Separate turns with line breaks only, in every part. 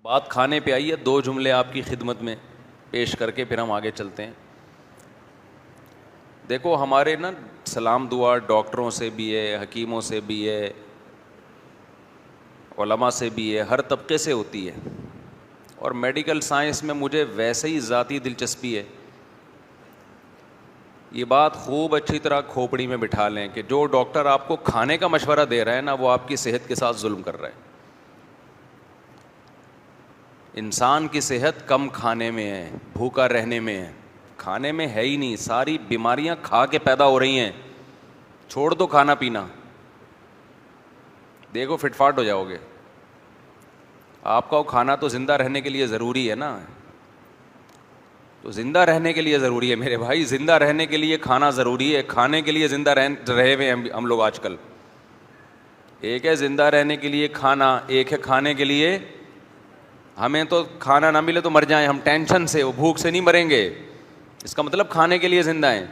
بات کھانے پہ آئی ہے، دو جملے آپ کی خدمت میں پیش کر کے پھر ہم آگے چلتے ہیں۔ دیکھو ہمارے نا سلام دعا ڈاکٹروں سے بھی ہے، حکیموں سے بھی ہے، علماء سے بھی ہے، ہر طبقے سے ہوتی ہے، اور میڈیکل سائنس میں مجھے ویسے ہی ذاتی دلچسپی ہے۔ یہ بات خوب اچھی طرح کھوپڑی میں بٹھا لیں کہ جو ڈاکٹر آپ کو کھانے کا مشورہ دے رہا ہے نا، وہ آپ کی صحت کے ساتھ ظلم کر رہا ہے۔ انسان کی صحت کم کھانے میں ہے، بھوکا رہنے میں ہے، کھانے میں ہے ہی نہیں۔ ساری بیماریاں کھا کے پیدا ہو رہی ہیں۔ چھوڑ دو کھانا پینا، دیکھو فٹ فاٹ ہو جاؤ گے۔ آپ کا وہ کھانا تو زندہ رہنے کے لیے ضروری ہے نا، تو زندہ رہنے کے لیے ضروری ہے میرے بھائی، زندہ رہنے کے لیے کھانا ضروری ہے۔ کھانے کے لیے زندہ رہے ہوئے ہم لوگ آج کل۔ ایک ہے زندہ رہنے کے لیے کھانا، ایک ہے کھانے کے لیے ہمیں تو کھانا نہ ملے تو مر جائیں ہم ٹینشن سے، وہ بھوک سے نہیں مریں گے، اس کا مطلب کھانے کے لیے زندہ ہیں۔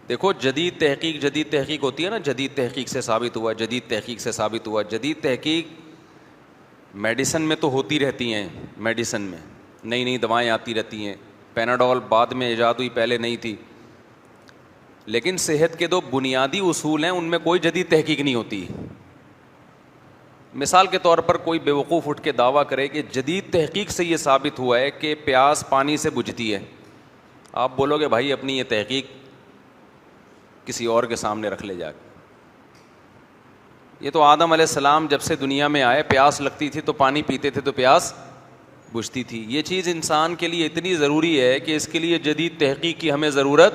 دیکھو جدید تحقیق ہوتی ہے نا، جدید تحقیق سے ثابت ہوا، جدید تحقیق سے ثابت ہوا۔ جدید تحقیق میڈیسن میں تو ہوتی رہتی ہیں، میڈیسن میں نئی نئی دوائیں آتی رہتی ہیں، پیناڈول بعد میں ایجاد ہوئی، پہلے نہیں تھی۔ لیکن صحت کے دو بنیادی اصول ہیں، ان میں کوئی جدید تحقیق نہیں ہوتی۔ مثال کے طور پر کوئی بیوقوف اٹھ کے دعویٰ کرے کہ جدید تحقیق سے یہ ثابت ہوا ہے کہ پیاس پانی سے بجھتی ہے، آپ بولو گے بھائی اپنی یہ تحقیق کسی اور کے سامنے رکھ لے جا کے۔ یہ تو آدم علیہ السلام جب سے دنیا میں آئے، پیاس لگتی تھی تو پانی پیتے تھے تو پیاس بجھتی تھی۔ یہ چیز انسان کے لیے اتنی ضروری ہے کہ اس کے لیے جدید تحقیق کی ہمیں ضرورت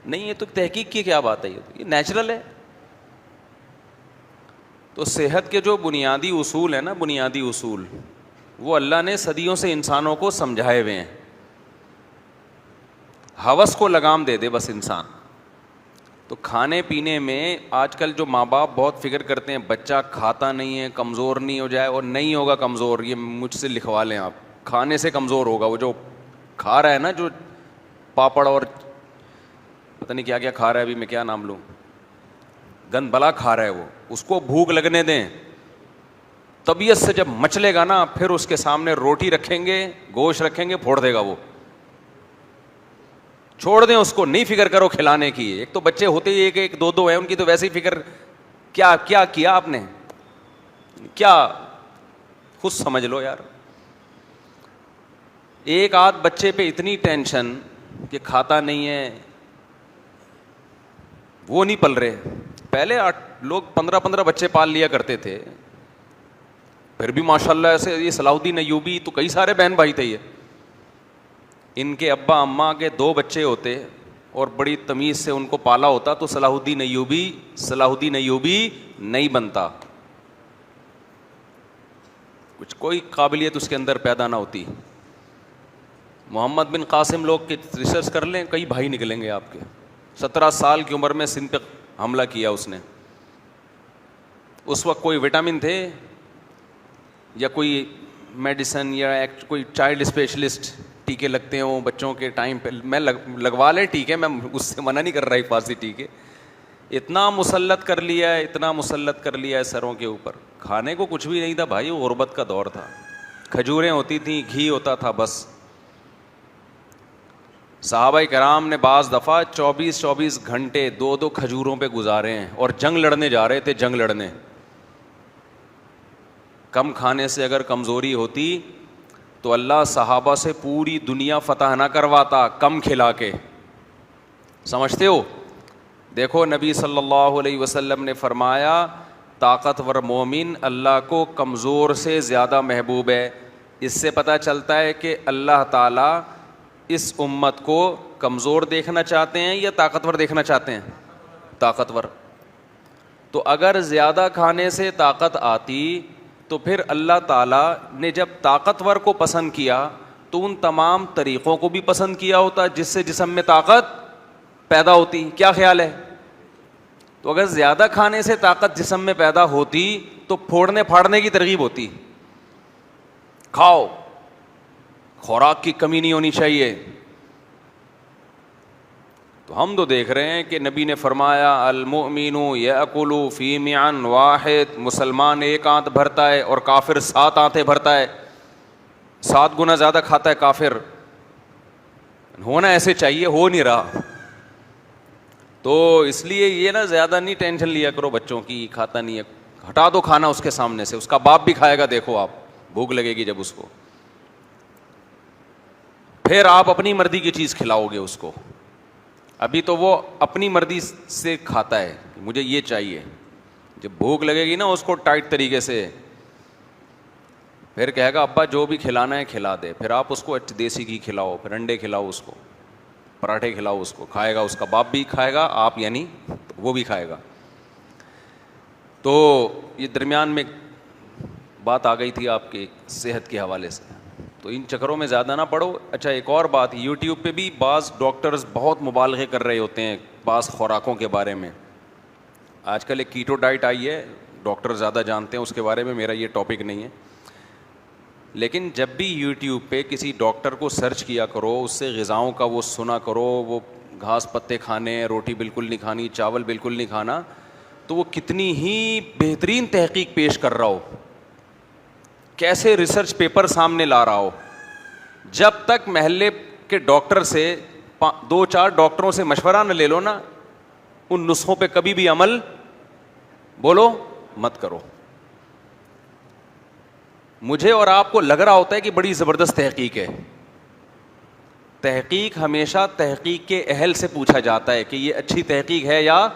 نہیں ہے۔ تو تحقیق کی کیا بات ہے، یہ نیچرل ہے۔ تو صحت کے جو بنیادی اصول ہیں نا، بنیادی اصول، وہ اللہ نے صدیوں سے انسانوں کو سمجھائے ہوئے ہیں۔ ہوس کو لگام دے دے بس انسان۔ تو کھانے پینے میں آج کل جو ماں باپ بہت فکر کرتے ہیں بچہ کھاتا نہیں ہے، کمزور نہیں ہو جائے، اور نہیں ہوگا کمزور، یہ مجھ سے لکھوا لیں آپ، کھانے سے کمزور ہوگا۔ وہ جو کھا رہا ہے نا، جو پاپڑ اور پتہ نہیں کیا کیا کھا رہا ہے، ابھی میں کیا نام لوں، گند بلا کھا رہا ہے، وہ اس کو بھوک لگنے دیں۔ طبیعت سے جب مچلے گا نا، پھر اس کے سامنے روٹی رکھیں گے، گوشت رکھیں گے، پھوڑ دے گا وہ۔ چھوڑ دیں اس کو، نہیں فکر کرو کھلانے کی۔ ایک تو بچے ہوتے ہی ایک ایک دو دو ہیں، ان کی تو ویسے ہی فکر، کیا کیا کیا آپ نے، کیا خود سمجھ لو یار۔ ایک آدھ بچے پہ اتنی ٹینشن کہ کھاتا نہیں ہے، وہ نہیں پل رہے۔ پہلے لوگ 15 بچے پال لیا کرتے تھے، پھر بھی ماشاءاللہ ایسے۔ یہ صلاح الدین ایوبی تو کئی سارے بہن بھائی تھے، یہ ان کے ابا اماں کے 2 بچے ہوتے اور بڑی تمیز سے ان کو پالا ہوتا تو صلاح الدین ایوبی نہیں بنتا، کچھ کوئی قابلیت اس کے اندر پیدا نہ ہوتی۔ محمد بن قاسم لوگ کی ریسرچ کر لیں، کئی بھائی نکلیں گے آپ کے۔ 17 سال کی عمر میں سندھ پہ حملہ کیا اس نے۔ اس وقت کوئی وٹامن تھے یا کوئی میڈیسن یا کوئی چائلڈ اسپیشلسٹ، ٹیکے لگتے ہیں وہ بچوں کے ٹائم پہ، میں لگوا لیں ٹیکے، میں اس سے منع نہیں کر رہا حفاظتی ٹیکے۔ اتنا مسلط کر لیا ہے سروں کے اوپر، کھانے کو کچھ بھی نہیں تھا بھائی، وہ غربت کا دور تھا، کھجوریں ہوتی تھیں، گھی ہوتا تھا بس۔ صحابہ کرام نے بعض دفعہ 24 گھنٹے 2 کھجوروں پہ گزارے ہیں، اور جنگ لڑنے جا رہے تھے، جنگ لڑنے۔ کم کھانے سے اگر کمزوری ہوتی تو اللہ صحابہ سے پوری دنیا فتح نہ کرواتا کم کھلا کے، سمجھتے ہو؟ دیکھو نبی صلی اللہ علیہ وسلم نے فرمایا طاقتور مومن اللہ کو کمزور سے زیادہ محبوب ہے۔ اس سے پتہ چلتا ہے کہ اللہ تعالیٰ اس امت کو کمزور دیکھنا چاہتے ہیں یا طاقتور دیکھنا چاہتے ہیں؟ طاقتور۔ تو اگر زیادہ کھانے سے طاقت آتی تو پھر اللہ تعالیٰ نے جب طاقتور کو پسند کیا تو ان تمام طریقوں کو بھی پسند کیا ہوتا جس سے جسم میں طاقت پیدا ہوتی۔ کیا خیال ہے؟ تو اگر زیادہ کھانے سے طاقت جسم میں پیدا ہوتی تو پھوڑنے پھاڑنے کی ترغیب ہوتی۔ کھاؤ، خوراک کی کمی نہیں ہونی چاہیے۔ تو ہم تو دیکھ رہے ہیں کہ نبی نے فرمایا المؤمن یأکل فی معن واحد، مسلمان ایک آنت بھرتا ہے اور کافر 7 آنتیں بھرتا ہے، 7 گنا زیادہ کھاتا ہے کافر. ہونا ایسے چاہیے، ہو نہیں رہا. تو اس لیے یہ نا زیادہ نہیں ٹینشن لیا کرو بچوں کی، کھاتا نہیں ہے، ہٹا دو کھانا اس کے سامنے سے. اس کا باپ بھی کھائے گا، دیکھو آپ بھوک لگے گی جب اس کو، پھر آپ اپنی مرضی کی چیز کھلاؤ گے اس کو. ابھی تو وہ اپنی مرضی سے کھاتا ہے، مجھے یہ چاہیے. جب بھوک لگے گی نا اس کو ٹائٹ طریقے سے، پھر کہے گا ابا جو بھی کھلانا ہے کھلا دے. پھر آپ اس کو دیسی گھی کھلاؤ، پھر انڈے کھلاؤ اس کو، پراٹھے کھلاؤ اس کو، کھائے گا. اس کا باپ بھی کھائے گا، آپ یعنی وہ بھی کھائے گا. تو یہ درمیان میں بات آ گئی تھی آپ کے صحت کے حوالے سے، تو ان چکروں میں زیادہ نہ پڑو. اچھا ایک اور بات، یوٹیوب پہ بھی بعض ڈاکٹرز بہت مبالغے کر رہے ہوتے ہیں بعض خوراکوں کے بارے میں. آج کل ایک کیٹو ڈائٹ آئی ہے، ڈاکٹر زیادہ جانتے ہیں اس کے بارے میں، میرا یہ ٹاپک نہیں ہے. لیکن جب بھی یوٹیوب پہ کسی ڈاکٹر کو سرچ کیا کرو، اس سے غذاؤں کا وہ سنا کرو، وہ گھاس پتے کھانے، روٹی بالکل نہیں کھانی، چاول بالکل نہیں کھانا، تو وہ کتنی ہی بہترین تحقیق پیش کر رہا ہو، کیسے ریسرچ پیپر سامنے لا رہا ہو. جب تک محلے کے ڈاکٹر سے 2-4 ڈاکٹروں سے مشورہ نہ لے لو نا، ان نسخوں پہ کبھی بھی عمل بولو مت کرو. مجھے اور آپ کو لگ رہا ہوتا ہے کہ بڑی زبردست تحقیق ہے. تحقیق ہمیشہ تحقیق کے اہل سے پوچھا جاتا ہے کہ یہ اچھی تحقیق ہے یا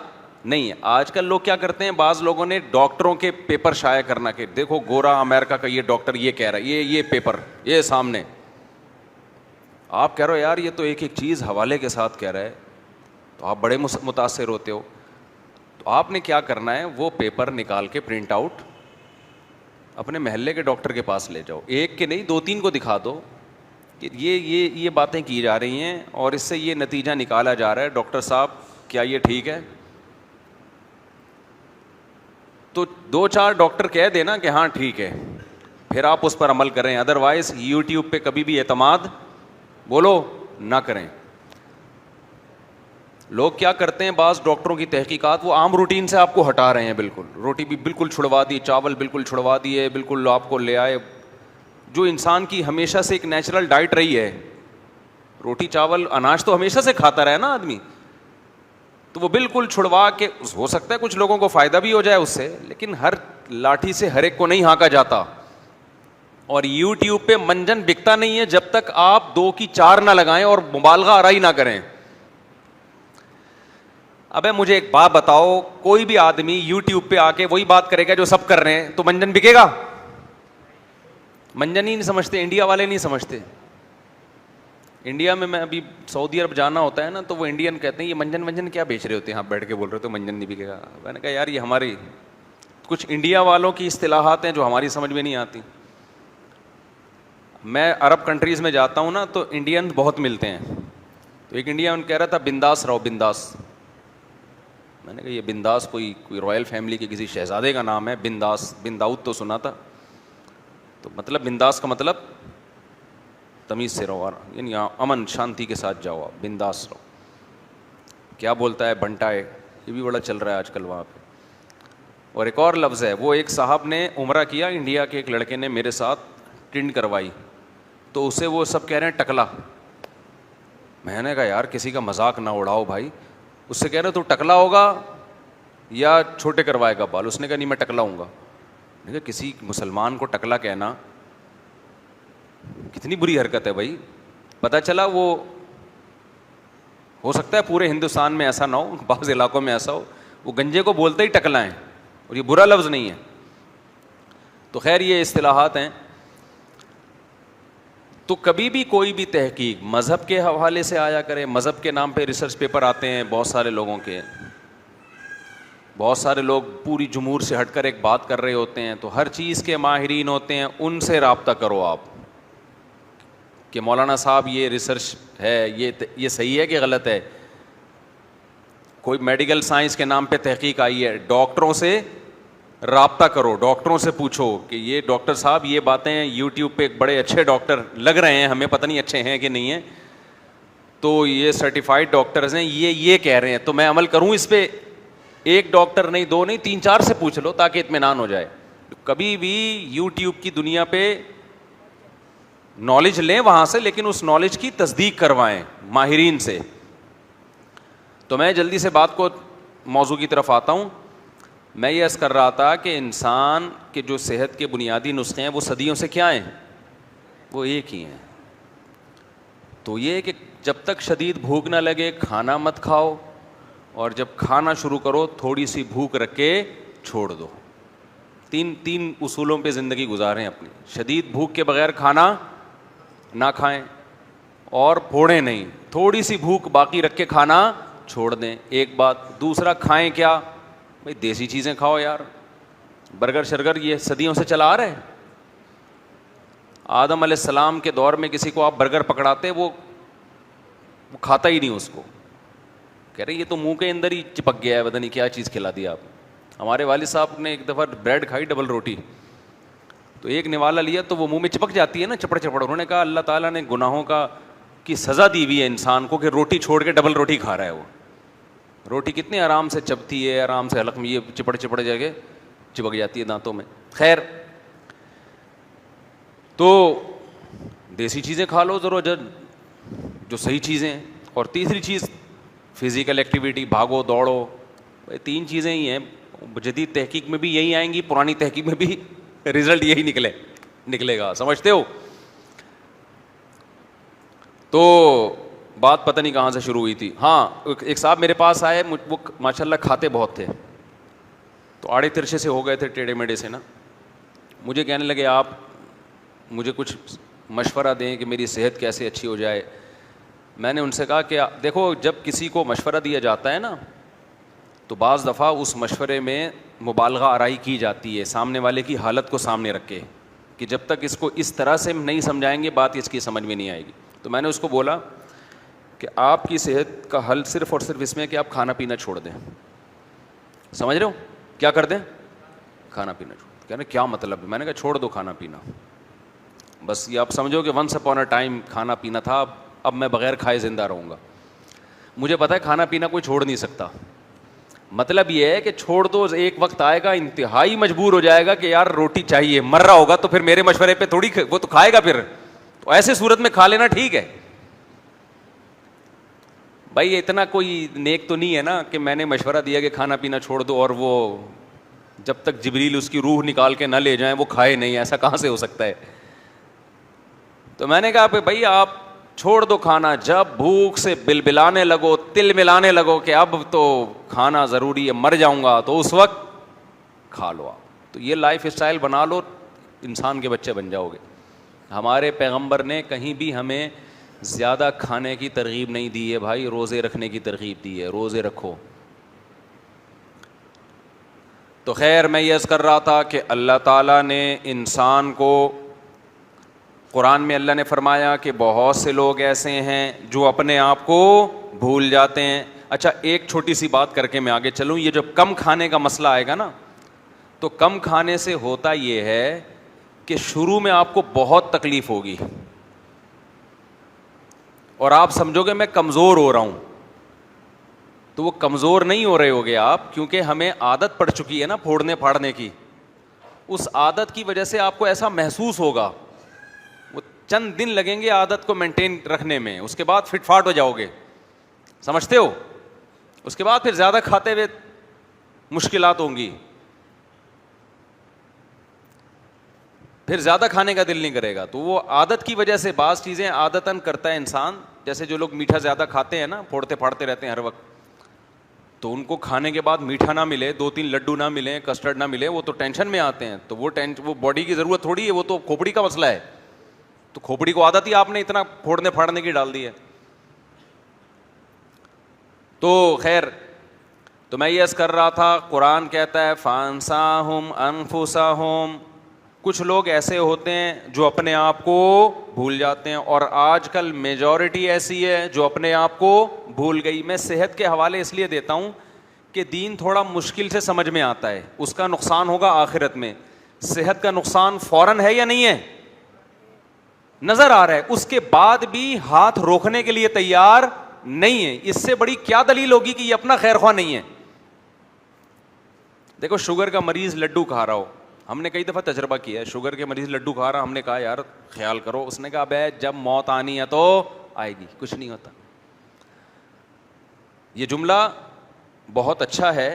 نہیں. آج کل لوگ کیا کرتے ہیں، بعض لوگوں نے ڈاکٹروں کے پیپر شائع کرنا کہ دیکھو گورا امریکہ کا یہ ڈاکٹر یہ کہہ رہا ہے، یہ پیپر یہ سامنے. آپ کہہ رہے ہو یار یہ تو ایک ایک چیز حوالے کے ساتھ کہہ رہا ہے، تو آپ بڑے متاثر ہوتے ہو. تو آپ نے کیا کرنا ہے، وہ پیپر نکال کے پرنٹ آؤٹ اپنے محلے کے ڈاکٹر کے پاس لے جاؤ. ایک کے نہیں 2-3 کو دکھا دو کہ یہ باتیں کی جا رہی ہیں اور اس سے یہ نتیجہ نکالا جا رہا ہے، ڈاکٹر صاحب کیا یہ ٹھیک ہے؟ تو 2-4 ڈاکٹر کہہ دینا کہ ہاں ٹھیک ہے، پھر آپ اس پر عمل کریں. ادروائز یوٹیوب پہ کبھی بھی اعتماد بولو نہ کریں. لوگ کیا کرتے ہیں، بعض ڈاکٹروں کی تحقیقات وہ عام روٹین سے آپ کو ہٹا رہے ہیں. بالکل روٹی بھی بالکل چھڑوا دی، چاول بالکل چھڑوا دیے، بالکل آپ کو لے آئے جو انسان کی ہمیشہ سے ایک نیچرل ڈائٹ رہی ہے. روٹی چاول اناج تو ہمیشہ سے کھاتا رہا نا آدمی، تو وہ بالکل چھڑوا کے، ہو سکتا ہے کچھ لوگوں کو فائدہ بھی ہو جائے اس سے، لیکن ہر لاٹھی سے ہر ایک کو نہیں ہانکا جاتا. اور یوٹیوب پہ منجن بکتا نہیں ہے جب تک آپ 2 کی 4 نہ لگائیں اور مبالغہ آرائی نہ کریں. ابے مجھے ایک بات بتاؤ، کوئی بھی آدمی یوٹیوب پہ آ کے وہی بات کرے گا جو سب کر رہے ہیں تو منجن بکے گا؟ منجن ہی نہیں سمجھتے، انڈیا والے نہیں سمجھتے. انڈیا میں ابھی سعودی عرب جانا ہوتا ہے نا، تو وہ انڈین کہتے ہیں یہ منجن کیا بیچ رہے ہوتے ہیں، آپ بیٹھ کے بول رہے تو منجن نہیں بکے گا. میں نے کہا یار یہ ہماری کچھ انڈیا والوں کی اصطلاحات ہیں جو ہماری سمجھ میں نہیں آتی. میں عرب کنٹریز میں جاتا ہوں نا تو انڈین بہت ملتے ہیں. تو ایک انڈین کہہ رہا تھا بنداس رہو بنداس. میں نے کہا یہ بنداس کوئی رائل فیملی کے کسی شہزادے کا نام ہے، بنداس، بن داؤد تو سنا تھا. تو مطلب بنداس کا مطلب تمیز سے رہو، یعنی امن شانتی کے ساتھ جاؤ، آپ بنداس رہو. کیا بولتا ہے بنٹا ہے، یہ بھی بڑا چل رہا ہے آج کل وہاں پہ. اور ایک اور لفظ ہے، وہ ایک صاحب نے عمرہ کیا، انڈیا کے ایک لڑکے نے میرے ساتھ ٹنڈ کروائی، تو اسے وہ سب کہہ رہے ہیں ٹکلا. میں نے کہا یار کسی کا مذاق نہ اڑاؤ بھائی. اس سے کہہ رہے تو ٹکلا ہوگا یا چھوٹے کروائے گا بال؟ اس نے کہا نہیں میں ٹکلا ہوں گا. میں نے کہا کسی مسلمان کو ٹکلا کہنا کتنی بری حرکت ہے بھائی. پتہ چلا وہ ہو سکتا ہے پورے ہندوستان میں ایسا نہ ہو، بعض علاقوں میں ایسا ہو، وہ گنجے کو بولتے ہی ٹکلا ہیں، اور یہ برا لفظ نہیں ہے. تو خیر یہ اصطلاحات ہیں. تو کبھی بھی کوئی بھی تحقیق مذہب کے حوالے سے آیا کرے. مذہب کے نام پہ ریسرچ پیپر آتے ہیں بہت سارے لوگوں کے، بہت سارے لوگ پوری جمہور سے ہٹ کر ایک بات کر رہے ہوتے ہیں. تو ہر چیز کے ماہرین ہوتے ہیں، ان سے رابطہ کرو آپ کہ مولانا صاحب یہ ریسرچ ہے، یہ صحیح ہے کہ غلط ہے. کوئی میڈیکل سائنس کے نام پہ تحقیق آئی ہے، ڈاکٹروں سے رابطہ کرو، ڈاکٹروں سے پوچھو کہ یہ ڈاکٹر صاحب یہ باتیں یوٹیوب پہ ایک بڑے اچھے ڈاکٹر لگ رہے ہیں، ہمیں پتہ نہیں اچھے ہیں کہ نہیں ہیں، تو یہ سرٹیفائڈ ڈاکٹرز ہیں, یہ کہہ رہے ہیں, تو میں عمل کروں اس پہ. ایک ڈاکٹر نہیں, دو نہیں, 3-4 سے پوچھ لو تاکہ اطمینان ہو جائے. کبھی بھی یوٹیوب کی دنیا پہ نالج لیں وہاں سے, لیکن اس نالج کی تصدیق کروائیں ماہرین سے. تو میں جلدی سے بات کو موضوع کی طرف آتا ہوں. میں یہ عرض کر رہا تھا کہ انسان کے جو صحت کے بنیادی نسخے ہیں وہ صدیوں سے کیا ہیں, وہ ایک ہی ہیں. تو یہ کہ جب تک شدید بھوک نہ لگے کھانا مت کھاؤ, اور جب کھانا شروع کرو تھوڑی سی بھوک رکھ کے چھوڑ دو. تین اصولوں پہ زندگی گزاریں اپنی. شدید بھوک کے بغیر کھانا نہ کھائیں, اور پھوڑیں نہیں. تھوڑی سی بھوک باقی رکھ کے کھانا چھوڑ دیں, ایک بات. دوسرا, کھائیں کیا بھائی, دیسی چیزیں کھاؤ یار. برگر شرگر یہ صدیوں سے چلا آ رہا ہے. آدم علیہ السلام کے دور میں کسی کو آپ برگر پکڑاتے وہ کھاتا ہی نہیں اس کو, کہہ رہے یہ تو منہ کے اندر ہی چپک گیا ہے, پتہ نہیں کیا چیز کھلا دیا آپ. ہمارے والد صاحب نے ایک دفعہ بریڈ کھائی, ڈبل روٹی, تو ایک نوالا لیا تو وہ منہ میں چپک جاتی ہے نا, چپڑ چپڑ. انہوں نے کہا اللہ تعالیٰ نے گناہوں کی سزا دی ہوئی ہے انسان کو کہ روٹی چھوڑ کے ڈبل روٹی کھا رہا ہے. وہ روٹی کتنی آرام سے چبتی ہے, آرام سے حلق میں, یہ چپڑ چپڑ جا کے چپک جاتی ہے دانتوں میں. خیر, تو دیسی چیزیں کھا لو ضرور, جو صحیح چیزیں ہیں. اور تیسری چیز فزیکل ایکٹیویٹی, بھاگو دوڑو. 3 چیزیں ہی ہیں. جدید تحقیق میں بھی یہی آئیں گی, پرانی تحقیق میں بھی رزلٹ یہی نکلے گا, سمجھتے ہو. تو بات پتہ نہیں کہاں سے شروع ہوئی تھی. ہاں, ایک صاحب میرے پاس آئے, وہ ماشاء اللہ کھاتے بہت تھے, تو آڑے ترچے سے ہو گئے تھے, ٹیڑھے میڑھے سے نا. مجھے کہنے لگے آپ مجھے کچھ مشورہ دیں کہ میری صحت کیسے اچھی ہو جائے. میں نے ان سے کہا کہ دیکھو, جب کسی کو مشورہ دیا جاتا ہے نا, تو بعض دفعہ اس مشورے میں مبالغہ آرائی کی جاتی ہے سامنے والے کی حالت کو سامنے رکھ کے, کہ جب تک اس کو اس طرح سے نہیں سمجھائیں گے بات اس کی سمجھ میں نہیں آئے گی. تو میں نے اس کو بولا کہ آپ کی صحت کا حل صرف اور صرف اس میں ہے کہ آپ کھانا پینا چھوڑ دیں. سمجھ رہے ہو, کیا کر دیں, کھانا پینا چھوڑ. کہنے کیا مطلب؟ میں نے کہا چھوڑ دو کھانا پینا, بس یہ آپ سمجھو کہ ونس اپون اے ٹائم کھانا پینا تھا, اب میں بغیر کھائے زندہ رہوں گا. مجھے پتا ہے کھانا پینا کوئی چھوڑ نہیں سکتا. مطلب یہ ہے کہ چھوڑ دو, ایک وقت آئے گا انتہائی مجبور ہو جائے گا کہ یار روٹی چاہیے, مر رہا ہوگا, تو پھر میرے مشورے پہ تھوڑی وہ تو کھائے گا پھر. تو ایسے صورت میں کھا لینا ٹھیک ہے. بھائی اتنا کوئی نیک تو نہیں ہے نا کہ میں نے مشورہ دیا کہ کھانا پینا چھوڑ دو, اور وہ جب تک جبریل اس کی روح نکال کے نہ لے جائیں وہ کھائے نہیں. ایسا کہاں سے ہو سکتا ہے؟ تو میں نے کہا بھائی آپ چھوڑ دو کھانا, جب بھوک سے بلبلانے لگو, تل ملانے لگو کہ اب تو کھانا ضروری ہے, مر جاؤں گا, تو اس وقت کھا لو آپ. تو یہ لائف اسٹائل بنا لو, انسان کے بچے بن جاؤ گے. ہمارے پیغمبر نے کہیں بھی ہمیں زیادہ کھانے کی ترغیب نہیں دی ہے بھائی, روزے رکھنے کی ترغیب دی ہے, روزے رکھو. تو خیر, میں یہ عرض کر رہا تھا کہ اللہ تعالیٰ نے انسان کو, قرآن میں اللہ نے فرمایا کہ بہت سے لوگ ایسے ہیں جو اپنے آپ کو بھول جاتے ہیں. اچھا, ایک چھوٹی سی بات کر کے میں آگے چلوں. یہ جب کم کھانے کا مسئلہ آئے گا نا, تو کم کھانے سے ہوتا یہ ہے کہ شروع میں آپ کو بہت تکلیف ہوگی, اور آپ سمجھو گے میں کمزور ہو رہا ہوں. تو وہ کمزور نہیں ہو رہے ہوگے آپ, کیونکہ ہمیں عادت پڑ چکی ہے نا پھوڑنے پھاڑنے کی. اس عادت کی وجہ سے آپ کو ایسا محسوس ہوگا. وہ چند دن لگیں گے عادت کو مینٹین رکھنے میں, اس کے بعد فٹ فاٹ ہو جاؤ گے, سمجھتے ہو. اس کے بعد پھر زیادہ کھاتے ہوئے مشکلات ہوں گی, پھر زیادہ کھانے کا دل نہیں کرے گا. تو وہ عادت کی وجہ سے بعض چیزیں عادتاً کرتا ہے انسان. جیسے جو لوگ میٹھا زیادہ کھاتے ہیں نا, پھوڑتے پھاڑتے رہتے ہیں ہر وقت, تو ان کو کھانے کے بعد میٹھا نہ ملے, 2-3 لڈو نہ ملے, کسٹرڈ نہ ملے, وہ تو ٹینشن میں آتے ہیں. تو وہ باڈی کی ضرورت تھوڑی ہے, وہ تو کھوپڑی کا مسئلہ ہے. تو کھوپڑی کو عادت ہی آپ نے اتنا پھوڑنے پھاڑنے کی ڈال دی ہے. تو خیر, تو میں یہ عرض کر رہا تھا, قرآن کہتا ہے فانساہم انفسہم. کچھ لوگ ایسے ہوتے ہیں جو اپنے آپ کو بھول جاتے ہیں, اور آج کل میجورٹی ایسی ہے جو اپنے آپ کو بھول گئی. میں صحت کے حوالے اس لیے دیتا ہوں کہ دین تھوڑا مشکل سے سمجھ میں آتا ہے, اس کا نقصان ہوگا آخرت میں. صحت کا نقصان فوراً ہے یا نہیں ہے؟ نظر آ رہا ہے, اس کے بعد بھی ہاتھ روکنے کے لیے تیار نہیں ہے. اس سے بڑی کیا دلیل ہوگی کہ یہ اپنا خیر خواہ نہیں ہے؟ دیکھو شوگر کا مریض لڈو کھا رہا ہو, ہم نے کئی دفعہ تجربہ کیا ہے, شوگر کے مریض لڈو کھا رہا, ہم نے کہا یار خیال کرو, اس نے کہا بے جب موت آنی ہے تو آئے گی, کچھ نہیں ہوتا. یہ جملہ بہت اچھا ہے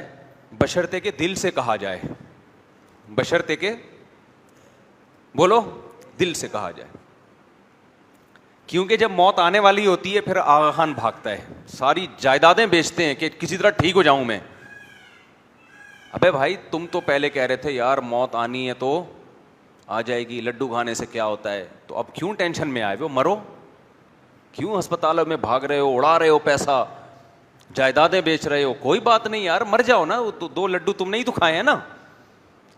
بشرطے کہ دل سے کہا جائے, بشرطے کہ بولو دل سے کہا جائے. کیونکہ جب موت آنے والی ہوتی ہے پھر آغا خان بھاگتا ہے, ساری جائیدادیں بیچتے ہیں کہ کسی طرح ٹھیک ہو جاؤں میں. ابے بھائی تم تو پہلے کہہ رہے تھے یار موت آنی ہے تو آ جائے گی, لڈو کھانے سے کیا ہوتا ہے, تو اب کیوں ٹینشن میں آئے ہو, مرو, کیوں ہسپتالوں میں بھاگ رہے ہو, اڑا رہے ہو پیسہ, جائیدادیں بیچ رہے ہو, کوئی بات نہیں یار مر جاؤ نا, تو 2 لڈو تم نے ہی تو کھائے ہیں نا,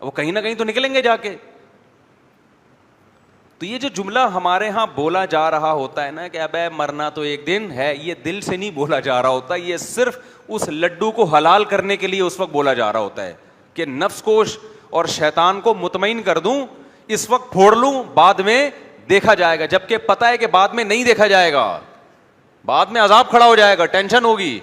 وہ کہیں نہ کہیں تو نکلیں گے جا کے. تو یہ جو جملہ ہمارے ہاں بولا جا رہا ہوتا ہے نا کہ ابے مرنا تو ایک دن ہے, یہ دل سے نہیں بولا جا رہا ہوتا, یہ صرف اس لڈو کو حلال کرنے کے لیے اس وقت بولا جا رہا ہوتا ہے کہ نفس کو اور شیطان کو مطمئن کر دوں, اس وقت پھوڑ لوں, بعد میں دیکھا جائے گا. جبکہ پتہ ہے کہ بعد میں نہیں دیکھا جائے گا, بعد میں عذاب کھڑا ہو جائے گا, ٹینشن ہوگی.